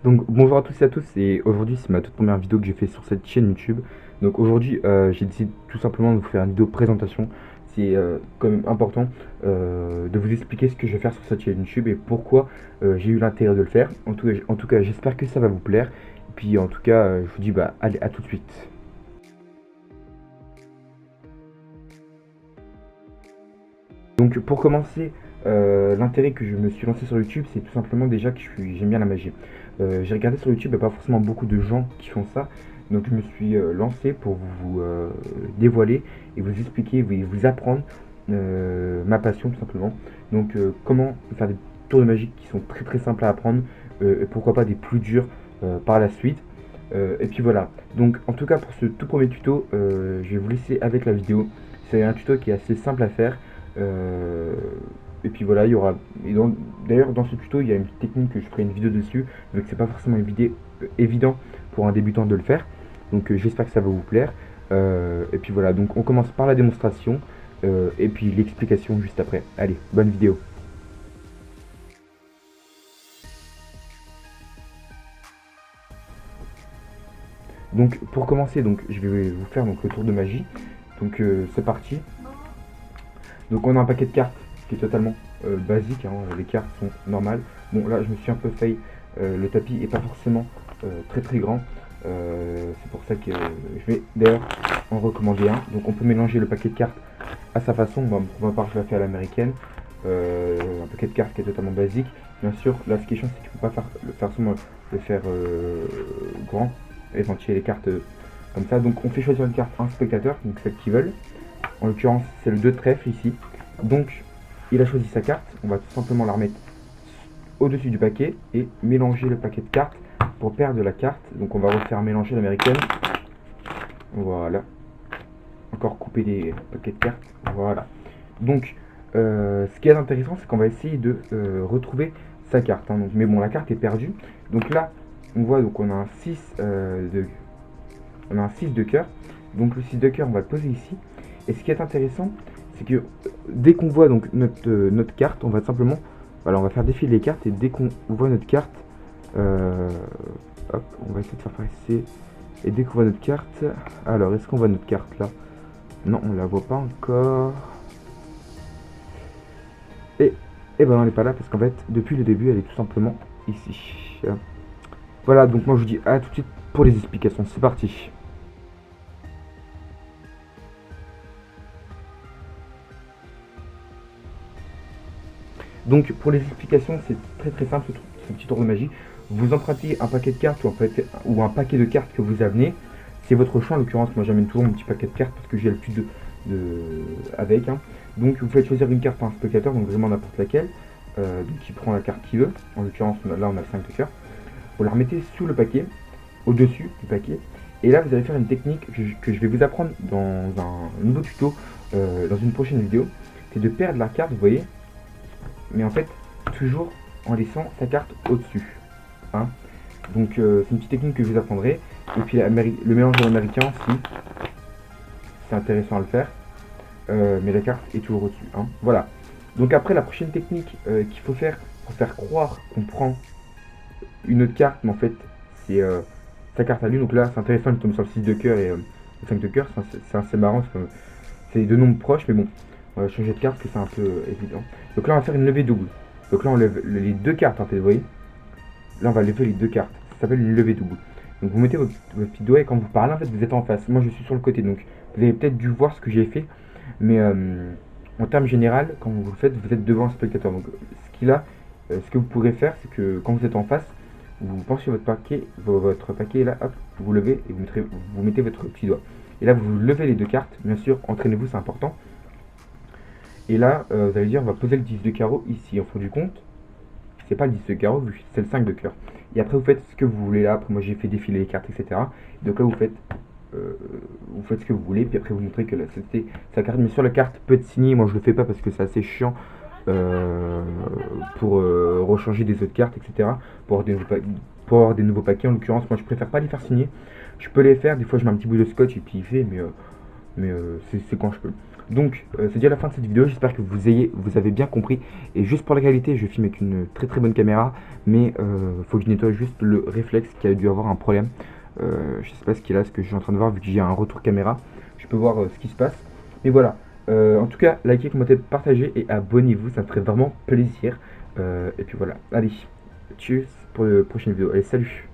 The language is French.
Donc bonjour à tous et à tous, et aujourd'hui c'est ma toute première vidéo que j'ai fait sur cette chaîne YouTube. Donc aujourd'hui j'ai décidé tout simplement de vous faire une vidéo présentation. C'est quand même important de vous expliquer ce que je vais faire sur cette chaîne YouTube et pourquoi j'ai eu l'intérêt de le faire. En tout cas j'espère que ça va vous plaire. Et puis en tout cas je vous dis bah allez à tout de suite. Donc pour commencer, l'intérêt que je me suis lancé sur YouTube, c'est tout simplement déjà que j'aime bien la magie. J'ai regardé sur YouTube, il n'y a pas forcément beaucoup de gens qui font ça. Donc je me suis lancé pour vous dévoiler et vous expliquer, vous apprendre ma passion tout simplement. Donc comment faire des tours de magie qui sont très très simples à apprendre et pourquoi pas des plus durs par la suite. Et puis voilà. Donc en tout cas pour ce tout premier tuto, je vais vous laisser avec la vidéo. C'est un tuto qui est assez simple à faire. Euh, et puis voilà, il y aura. D'ailleurs, dans ce tuto, il y a une petite technique que je ferai une vidéo dessus, mais que c'est pas forcément évident pour un débutant de le faire. Donc j'espère que ça va vous plaire. Et puis voilà, donc on commence par la démonstration et puis l'explication juste après. Allez, bonne vidéo. Donc pour commencer, donc je vais vous faire donc le tour de magie. Donc c'est parti. Donc on a un paquet de cartes qui est totalement basique, hein, les cartes sont normales. Bon là je me suis un peu fail, le tapis est pas forcément très très grand. C'est pour ça que je vais d'ailleurs en recommander un. Donc on peut mélanger le paquet de cartes à sa façon. Moi, pour ma part je la fais à l'américaine. Un paquet de cartes qui est totalement basique. Bien sûr, là ce qui est chiant c'est qu'il ne faut pas le faire grand et tirer les cartes comme ça. Donc on fait choisir une carte à un spectateur, donc celle qu'ils veulent. En l'occurrence, c'est le 2 de trèfle ici. Donc, il a choisi sa carte. On va tout simplement la remettre au-dessus du paquet et mélanger le paquet de cartes pour perdre la carte. Donc, on va refaire mélanger l'américaine. Voilà. Encore couper les paquets de cartes. Voilà. Donc, ce qui est intéressant, c'est qu'on va essayer de retrouver sa carte. Hein. Donc, mais bon, la carte est perdue. Donc là, on voit donc on a un 6 on a un 6 de cœur. Donc le 6 de cœur, on va le poser ici. Et ce qui est intéressant, c'est que dès qu'on voit donc notre carte, on va simplement, voilà, on va faire défiler les cartes et dès qu'on voit notre carte, hop, on va essayer de faire passer. Et dès qu'on voit notre carte, alors est-ce qu'on voit notre carte là? Non, on la voit pas encore. Et ben on n'est pas là parce qu'en fait, depuis le début, elle est tout simplement ici. Voilà, donc moi je vous dis à tout de suite pour les explications. C'est parti. Donc pour les explications, c'est très très simple ce petit tour de magie. Vous empruntez un paquet de cartes ou un paquet de cartes que vous amenez. C'est votre choix, en l'occurrence, moi j'amène toujours mon petit paquet de cartes parce que j'ai le plus de avec. Hein. Donc vous faites choisir une carte par un spectateur, donc vraiment n'importe laquelle. Donc il prend la carte qu'il veut. En l'occurrence, là on a le 5 de cœur. Vous la remettez sous le paquet, au-dessus du paquet. Et là vous allez faire une technique que je vais vous apprendre dans un nouveau tuto, dans une prochaine vidéo. C'est de perdre la carte, vous voyez, mais en fait toujours en laissant sa carte au-dessus. Hein. Donc c'est une petite technique que je vous apprendrai. Et puis le mélange de l'américain aussi, c'est intéressant à le faire. Mais la carte est toujours au-dessus. Hein. Voilà. Donc après la prochaine technique qu'il faut faire pour faire croire qu'on prend une autre carte, mais en fait c'est sa carte à lui. Donc là c'est intéressant, il tombe sur le 6 de cœur et le 5 de cœur. C'est assez marrant, c'est deux nombres proches, mais bon. On va changer de carte parce que c'est un peu évident. Donc là on va faire une levée double. Donc là on lève les deux cartes en fait, vous voyez. Là on va lever les deux cartes. Ça s'appelle une levée double. Donc vous mettez votre petit doigt et quand vous parlez en fait vous êtes en face. Moi je suis sur le côté donc vous avez peut-être dû voir ce que j'ai fait. Mais en termes général, quand vous le faites, vous êtes devant un spectateur. Donc ce que vous pourrez faire, c'est que quand vous êtes en face, vous penchez votre paquet là, hop, vous levez et vous mettez votre petit doigt. Et là vous levez les deux cartes. Bien sûr, entraînez-vous, c'est important. Et là, vous allez dire, on va poser le 10 de carreau ici. En fond du compte, c'est pas le 10 de carreau, c'est le 5 de cœur. Et après, vous faites ce que vous voulez là. Après, moi, j'ai fait défiler les cartes, etc. Donc là, vous faites ce que vous voulez. Puis après, vous montrez que c'était sa carte. Mais sur la carte peut être signée. Moi, je le fais pas parce que c'est assez chiant pour rechanger des autres cartes, etc. Pour avoir des nouveaux paquets. En l'occurrence, moi, je préfère pas les faire signer. Je peux les faire. Des fois, je mets un petit bout de scotch et puis il fait. Mais c'est quand je peux. Donc c'est déjà la fin de cette vidéo, j'espère que vous avez bien compris. Et juste pour la qualité, je filme avec une très très bonne caméra, mais faut que je nettoie juste le réflexe qui a dû avoir un problème. Je sais pas ce qu'il a, ce que je suis en train de voir, vu que j'ai un retour caméra, je peux voir ce qui se passe. Mais voilà, en tout cas, likez, commentez, partagez et abonnez-vous, ça me ferait vraiment plaisir. Et puis voilà, allez, cheers pour la prochaine vidéo. Allez, salut!